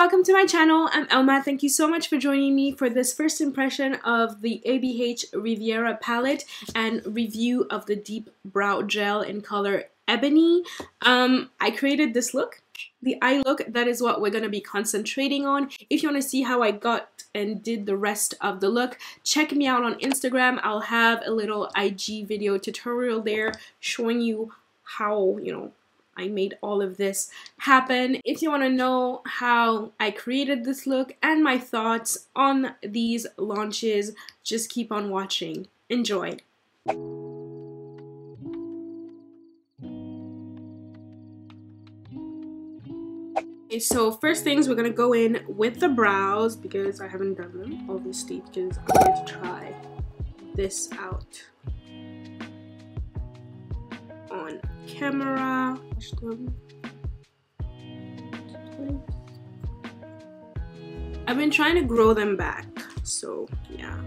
welcome to my channel. I'm Elma. Thank you so much for joining me for this first impression of the ABH Riviera palette and review of the Dipbrow gel in color Ebony. I created this look, the eye look. That is what we're going to be concentrating on. If you want to see how I got and did the rest of the look, check me out on Instagram. I'll have a little IG video tutorial there showing you how, I made all of this happen. If you want to know how I created this look and my thoughts on these launches, just keep on watching. Enjoy. Okay, so first things, we're gonna go in with the brows because I haven't done them, obviously, because I'm going to try this out on camera. I've been trying to grow them back, so yeah.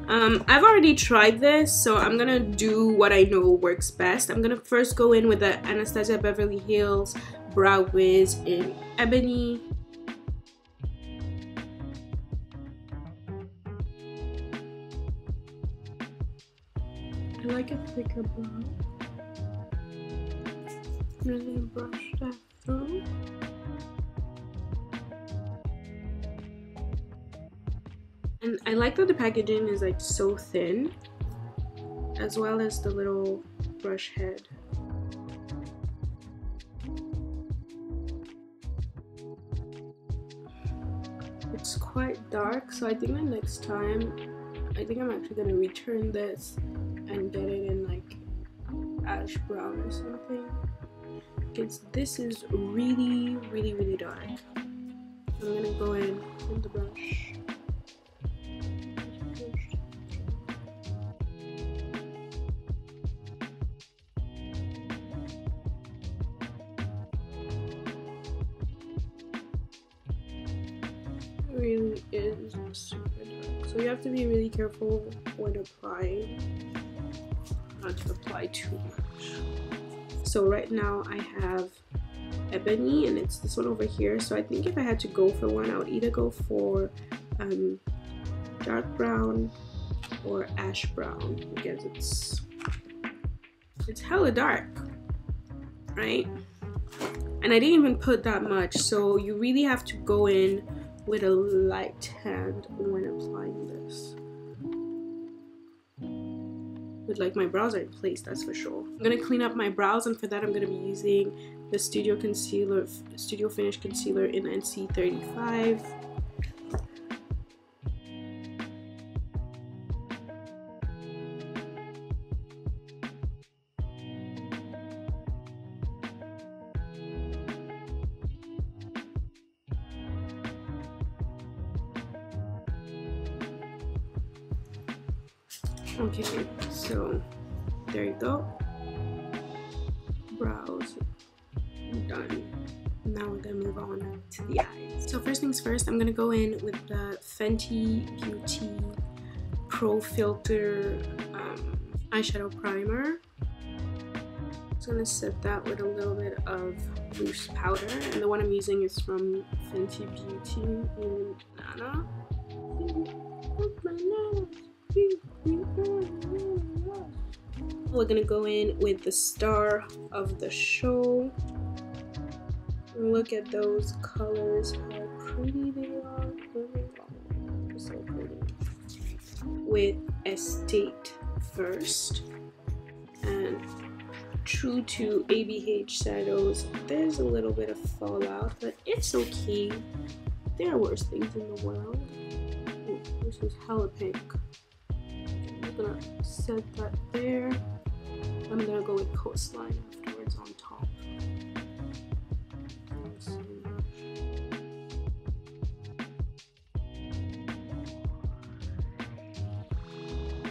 I've already tried this, so I'm gonna do what I know works best. I'm gonna first go in with the Anastasia Beverly Hills Brow Wiz in Ebony. I like a thicker brow. I'm just gonna brush that through. And I like that the packaging is like so thin, as well as the little brush head. It's quite dark, so I think the next time, I'm actually gonna return this and get it in like ash brown or something. Because this is really dark. I'm gonna go in with the brush. It really is super dark. So you have to be really careful when applying, not to apply too much. So right now I have Ebony and it's this one over here. So I think if I had to go for one, I would either go for dark brown or ash brown because it's hella dark, right? And I didn't even put that much, so you really have to go in with a light hand when applying this. With like my brows are in place, that's for sure. I'm gonna clean up my brows, and for that I'm gonna be using the Studio Finish Concealer in NC35. Okay, so there you go. Brows done. Now we're gonna move on to the eyes. So first things first, I'm gonna go in with the Fenty Beauty Pro Filter eyeshadow primer. Just gonna set that with a little bit of loose powder, and the one I'm using is from Fenty Beauty in Nana. We're gonna go in with the star of the show. Look at those colors, how pretty they are. They're so pretty. With Estate first, and true to ABH shadows, there's a little bit of fallout, but it's okay. There are worse things in the world. Ooh, this is hella pink. I'm gonna set that there. I'm gonna go with Coastline afterwards on top.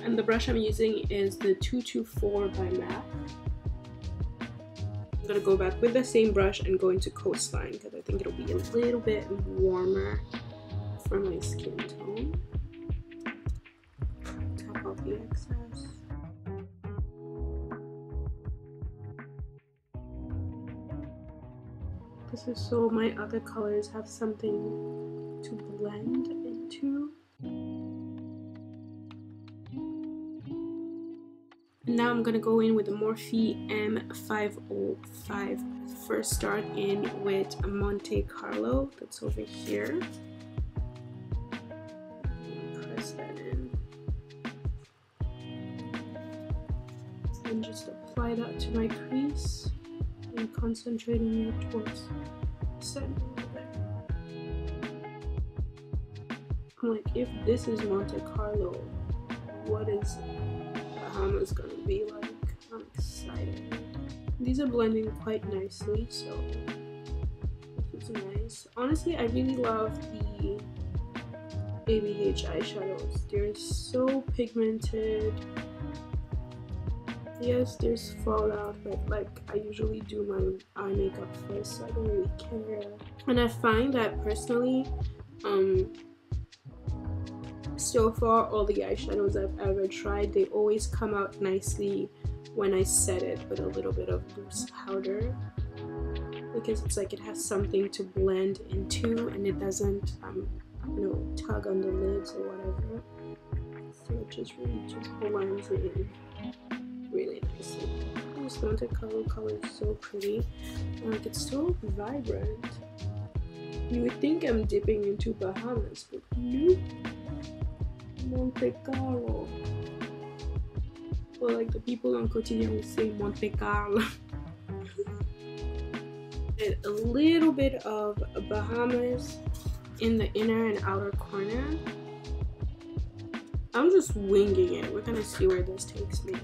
And the brush I'm using is the 224 by MAC. I'm gonna go back with the same brush and go into Coastline because I think it'll be a little bit warmer for my skin tone. Tap off the excess. This so my other colors have something to blend into. Now I'm gonna go in with the Morphe M505. First start in with Monte Carlo, that's over here. Press that in. And just apply that to my crease and concentrating more towards the center over there. I'm like, if this is Monte Carlo, what is Bahamas gonna be like? I'm excited. These are blending quite nicely, so this is nice. Honestly, I really love the ABH eyeshadows. They're so pigmented. Yes, there's fallout, but like I usually do my eye makeup first, so I don't really care. And I find that personally, so far all the eyeshadows I've ever tried, they always come out nicely when I set it with a little bit of loose powder, because it's like it has something to blend into and it doesn't you know, tug on the lids or whatever, so it just really just blends in really nicely. This Monte Carlo color is so pretty, like it's so vibrant. You would think I'm dipping into Bahamas, but nope. Monte Carlo. Or like the people on Quotidien will say Monte Carlo. And a little bit of Bahamas in the inner and outer corner. I'm just winging it. We're gonna see where this takes me.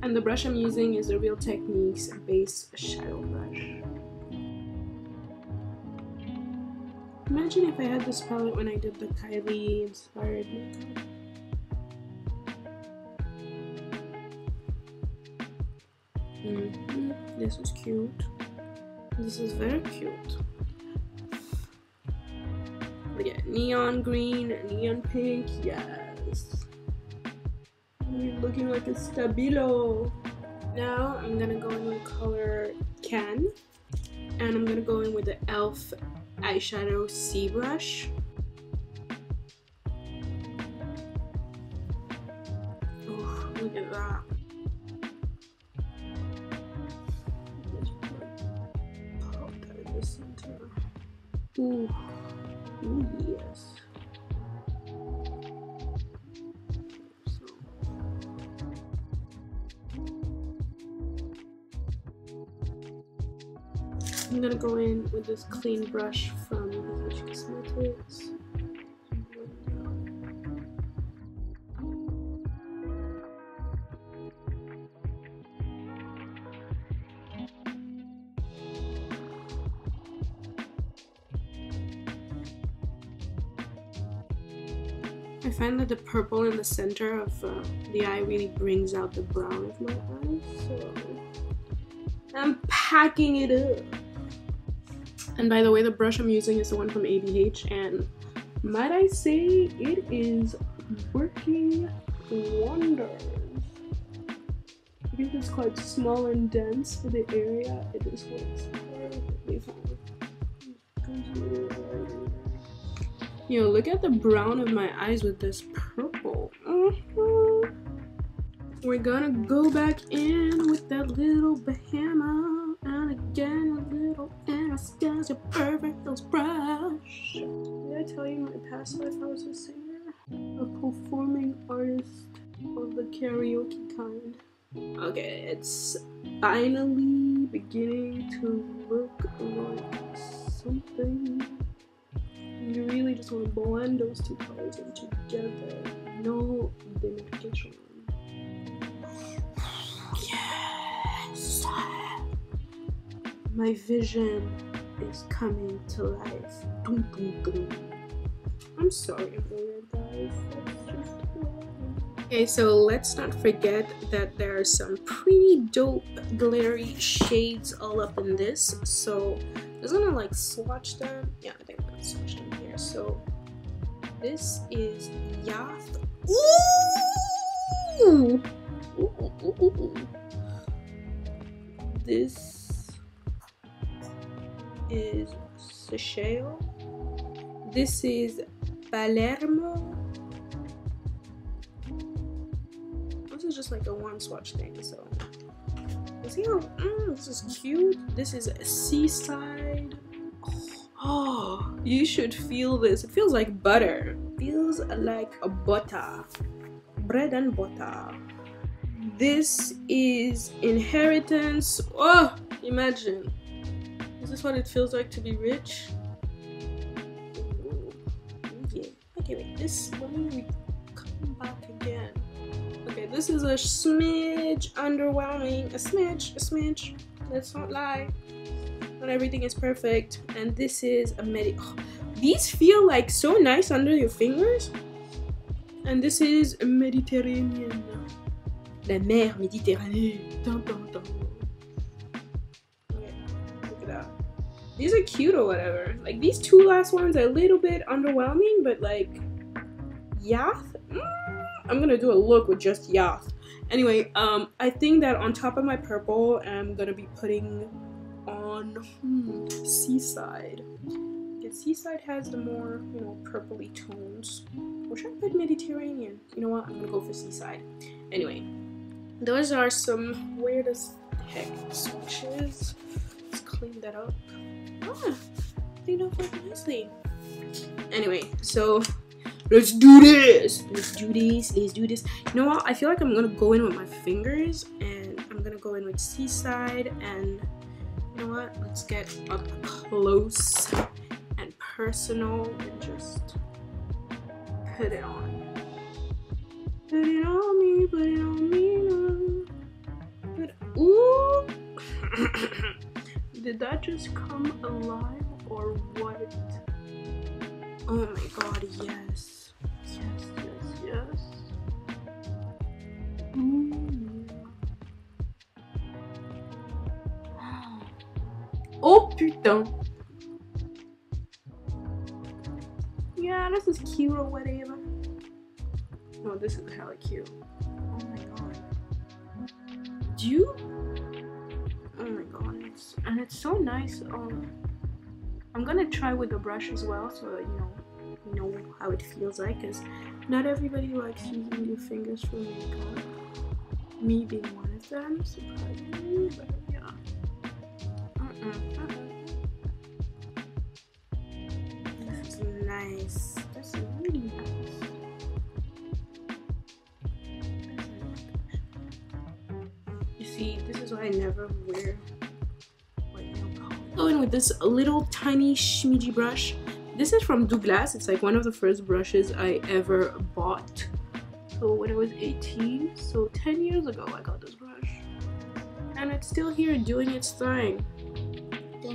And the brush I'm using is the Real Techniques Base Shadow Brush. Imagine if I had this palette when I did the Kylie inspired makeup. This is cute. This is very cute. Look at neon green, neon pink, yes. You're looking like a stabilo. Now I'm gonna go in with color Can, and I'm gonna go in with the e.l.f. eyeshadow C brush. Oh, look at that. Pop that in the center. Ooh, ooh yes. I'm gonna go in with this clean brush from EBH Cosmetics. I find that the purple in the center of the eye really brings out the brown of my eyes, so I'm packing it up. And by the way, the brush I'm using is the one from ABH, and might I say, it is working wonders. Because it's quite small and dense for the area, it just works perfectly fine. You know, look at the brown of my eyes with this purple. We're gonna go back in with that little Bahama, and again a little Anastasia perfect those brush. Did I tell you my past life I was a singer? A performing artist of the karaoke kind. Okay, it's finally beginning to look like something. You really just want to blend those two colors in together. No diminution. Yes! My vision is coming to life. Dum, dum, dum. I'm sorry for you guys. That's just okay, so let's not forget that there are some pretty dope glittery shades all up in this. So I'm just gonna like swatch them. Yeah, I think I'm gonna swatch them here. So This is Yacht. Ooh! Ooh. This is Seychelles. This is Palermo. This is just like a one swatch thing, so see how this is cute. This is Seaside. Oh, you should feel this. It feels like butter. It feels like a butter. Bread and butter. This is Inheritance. Oh, imagine. Is this what it feels like to be rich? Ooh, yeah. Okay, wait. This, let me come back again. Okay, this is a smidge underwhelming. A smidge. Let's not lie. Not everything is perfect. And this is a these feel like so nice under your fingers. And this is a Mediterranean. La mer Méditerranée. Dun, dun, dun. Okay, look at that. These are cute or whatever. Like these two last ones are a little bit underwhelming, but like Yacht. I'm gonna do a look with just Yacht. Anyway, I think that on top of my purple, I'm gonna be putting on Seaside. Yeah, Seaside has the more, you know, purpley tones. Or should I put Mediterranean? You know what? I'm gonna go for Seaside. Anyway, those are some weird as heck swatches. Let's clean that up. Clean up quite nicely. Anyway, so let's do this. Let's do this. You know what? I feel like I'm gonna go in with my fingers, and I'm gonna go in with Seaside, and you know what? Let's get up close and personal and just put it on. Put it on me, put it on me now. Ooh! Did that just come alive or what? Oh my god, yes. Yes. Oh putain! Yeah, this is cute or whatever. No, this is hella cute. Oh my god. Do you? Oh my god, it's so nice. I'm gonna try with the brush as well, so you know how it feels like, because not everybody likes using their fingers for makeup. Me being one of them, surprisingly, but yeah. This is nice. This is really nice. You see, this is why I never wear white nail polish. Go in with this little tiny schmidgy brush. This is from Douglas. It's like one of the first brushes I ever bought. So when I was 18, so 10 years ago I got this brush. And it's still here doing its thing. This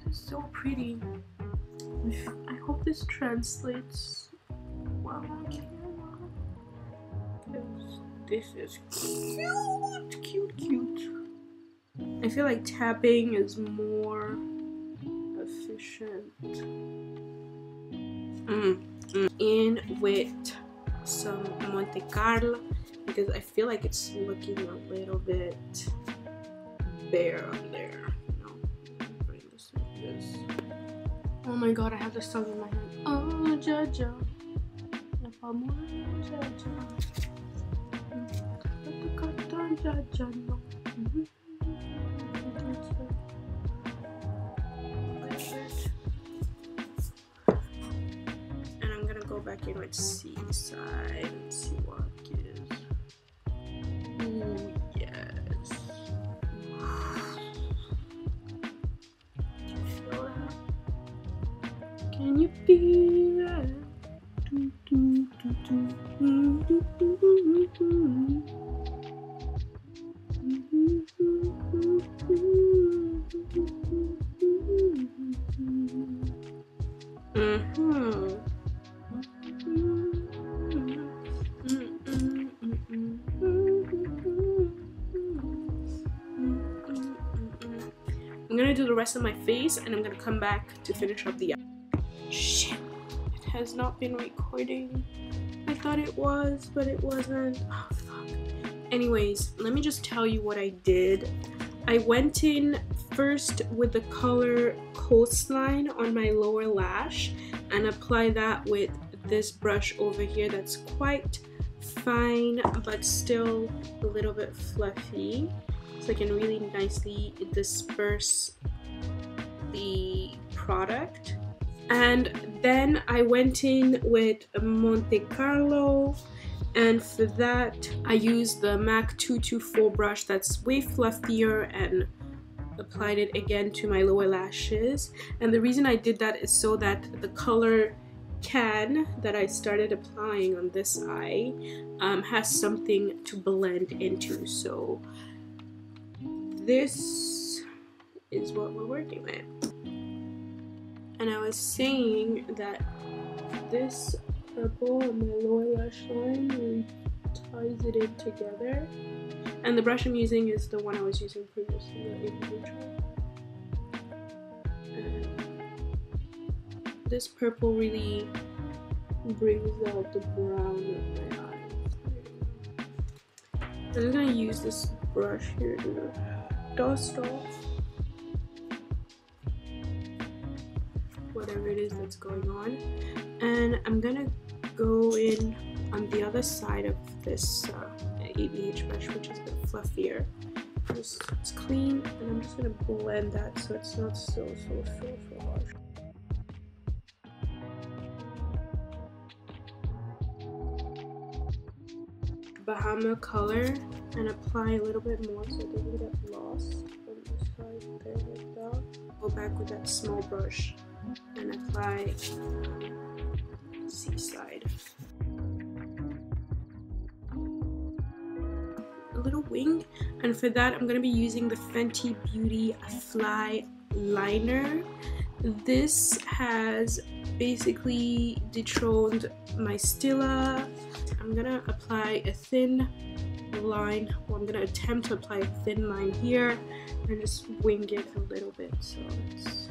is so pretty. I hope this translates well on camera. This is cute. I feel like tapping is more efficient. In with some Monte Carlo because I feel like it's looking a little bit bare up there. You know, bring this like this. Oh my god, I have the song in my hand. Oh, Jaja. And I'm gonna go back in with Seaside and see what gives. Ooh, yes. Can you feel that? Can you feel that? I'm gonna do the rest of my face and I'm gonna come back to finish up the eye. has not been recording. I thought it was, but it wasn't. Oh, fuck. Anyways, let me just tell you what I did. I went in first with the color Coastline on my lower lash and apply that with this brush over here that's quite fine but still a little bit fluffy, so I can really nicely disperse the product. And then I went in with Monte Carlo, and for that I used the MAC 224 brush that's way fluffier and applied it again to my lower lashes. And the reason I did that is so that the color can that I started applying on this eye has something to blend into. So this is what we're working with. And I was saying that this purple on my lower lash line really ties it in together. And the brush I'm using is the one I was using previously, the ABH one. And this purple really brings out the brown of my eyes. I'm just gonna use this brush here to dust off whatever it is that's going on, and I'm gonna go in on the other side of this ABH brush, which is a bit fluffier. It's clean, and I'm just gonna blend that so it's not so harsh. Bahama color and apply a little bit more so it doesn't get lost on this side there like that. Go back with that small brush and apply seaside. A little wing, and for that I'm going to be using the Fenty Beauty Fly Liner. This has basically dethroned my Stila. I'm going to apply a thin line, well, I'm going to attempt to apply a thin line here and just wing it a little bit. So it's...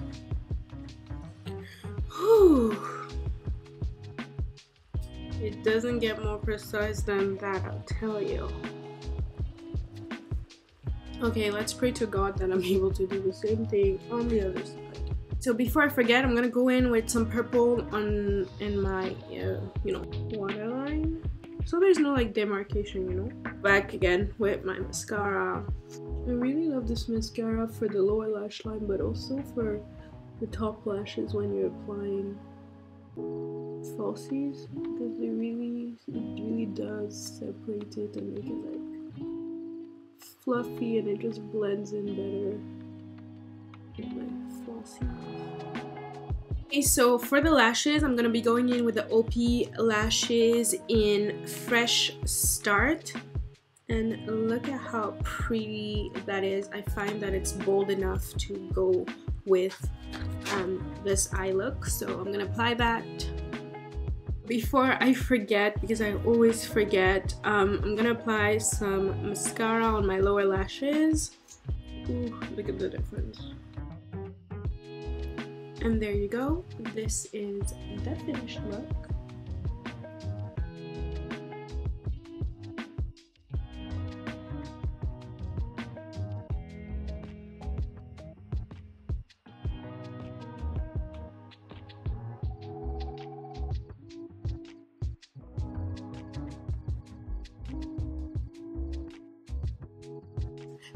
It doesn't get more precise than that, I'll tell you. Okay, let's pray to God that I'm able to do the same thing on the other side. So before I forget, I'm gonna go in with some purple in my waterline, so there's no like demarcation, you know. Back again with my mascara. I really love this mascara for the lower lash line, but also for the top lashes when you're applying falsies, because it really does separate it and make it like fluffy, and it just blends in better with my falsies. Okay, so for the lashes, I'm gonna be going in with the OP lashes in Fresh Start, and look at how pretty that is. I find that it's bold enough to go with this eye look, so I'm gonna apply that. Before I forget, because I always forget, I'm gonna apply some mascara on my lower lashes. Ooh, look at the difference. And there you go. This is the finished look.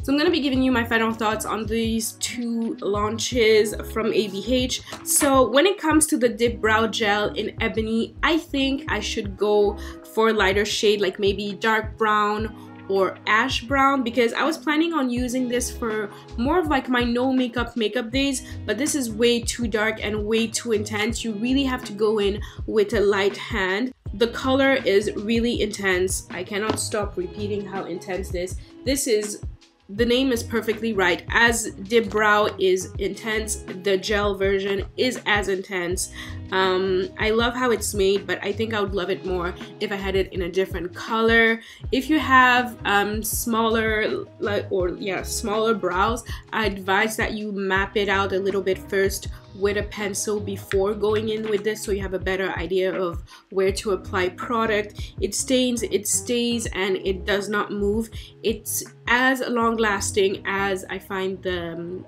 So I'm going to be giving you my final thoughts on these two launches from ABH. So when it comes to the Dipbrow gel in Ebony, I think I should go for a lighter shade, like maybe dark brown or ash brown, because I was planning on using this for more of like my no makeup days, but this is way too dark and way too intense. You really have to go in with a light hand. The color is really intense. I cannot stop repeating how intense this is. The name is perfectly right. As Dipbrow is intense, the gel version is as intense. I love how it's made, but I think I would love it more if I had it in a different color. If you have smaller brows, I advise that you map it out a little bit first with a pencil before going in with this, so you have a better idea of where to apply product. It stains, it stays, and it does not move. It's as long lasting as I find the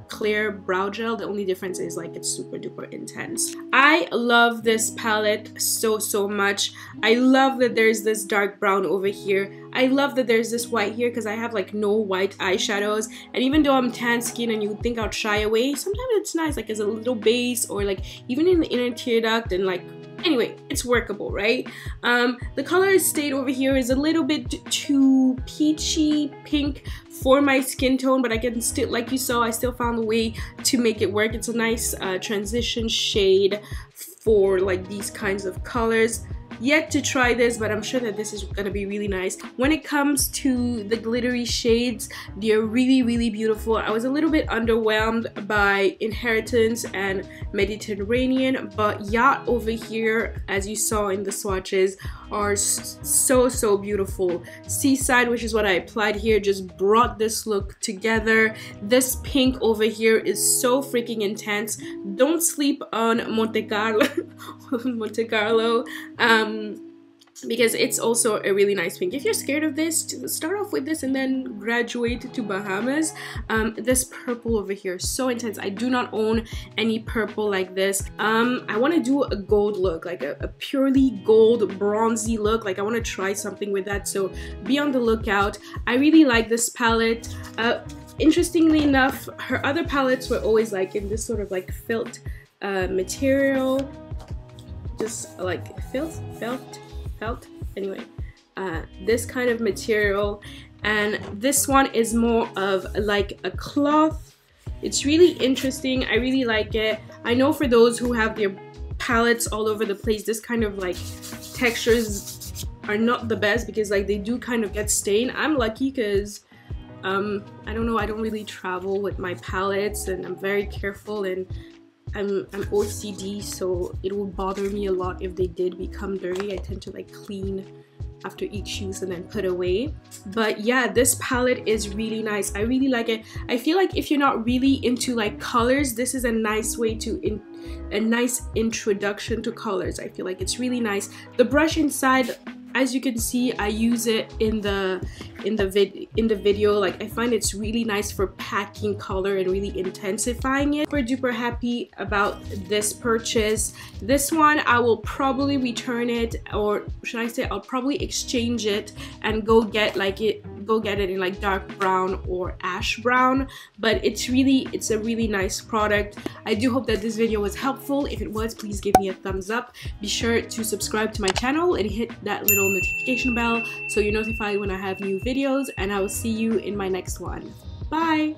clear brow gel. The only difference is like it's super duper intense. I love this palette so much. I love that there's this dark brown over here. I love that there's this white here because I have like no white eyeshadows, and even though I'm tan skin and you would think I'd shy away, sometimes it's nice like as a little base, or like even in the inner tear duct, and like anyway, it's workable, right? The color stayed over here is a little bit too peachy pink for my skin tone, but I can still, like you saw, I still found a way to make it work. It's a nice transition shade for like these kinds of colors. Yet to try this, but I'm sure that this is gonna be really nice. When it comes to the glittery shades, they're really beautiful. I was a little bit underwhelmed by Inheritance and Mediterranean, but Yacht over here, as you saw in the swatches, are so beautiful. Seaside, which is what I applied here, just brought this look together. This pink over here is so freaking intense. Don't sleep on Monte Carlo because it's also a really nice pink. If you're scared of this, start off with this and then graduate to Bahamas. This purple over here is so intense. I do not own any purple like this. I want to do a gold look, like a purely gold bronzy look. Like I want to try something with that, so be on the lookout. I really like this palette. Interestingly enough, her other palettes were always like in this sort of like felt material, just like felt anyway, this kind of material, and this one is more of like a cloth. It's really interesting. I really like it. I know for those who have their palettes all over the place, this kind of like textures are not the best because like they do kind of get stained. I'm lucky because I don't know, I don't really travel with my palettes, and I'm very careful, and I'm OCD, so it will bother me a lot if they did become dirty. I tend to like clean after each use and then put away. But yeah, this palette is really nice. I really like it. I feel like if you're not really into like colors, this is a nice way to a nice introduction to colors. I feel like it's really nice. The brush inside, as you can see, I use it in the video. Like I find it's really nice for packing color and really intensifying it. Super duper happy about this purchase. This one I will probably return it, or should I say I'll probably exchange it and go get it in like dark brown or ash brown. But it's a really nice product. I do hope that this video was helpful. If it was, please give me a thumbs up. Be sure to subscribe to my channel and hit that little notification bell so you're notified when I have new videos, and I will see you in my next one. Bye!